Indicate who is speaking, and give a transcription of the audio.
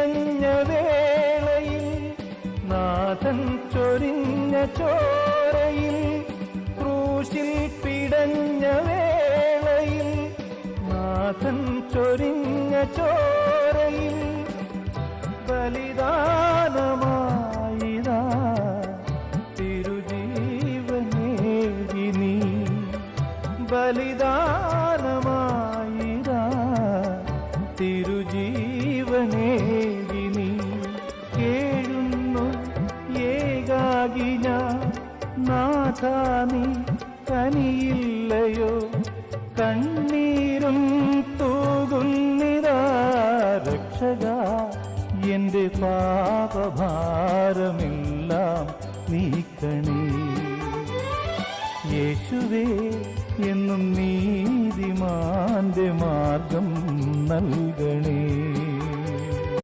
Speaker 1: പിടഞ്ഞ വേളയിൽ നാഥൻ ചൊരിഞ്ഞ ചോരയിൽ, ക്രൂശിൽ പിടഞ്ഞ വേളയിൽ നാഥൻ ചൊരിഞ്ഞ ചോരയിൽ ബലിദാനമായിതാ തിരുജീവനേകി നീ, ബലിദാനമായിതാ തിരുജീവനേകി നീ. കേഴുന്നു ഏകാകി ഞാൻ, നാഥാ നീ കനിയില്ലയോ, കണ്ണീരും തൂകുന്നിതാ രക്ഷകാ, എന്റെ പാപഭാരമെല്ലാം നീക്കണേ. യേശുവേ എന്നും നീതിമാന്റെ മാർഗം നൽകണേ.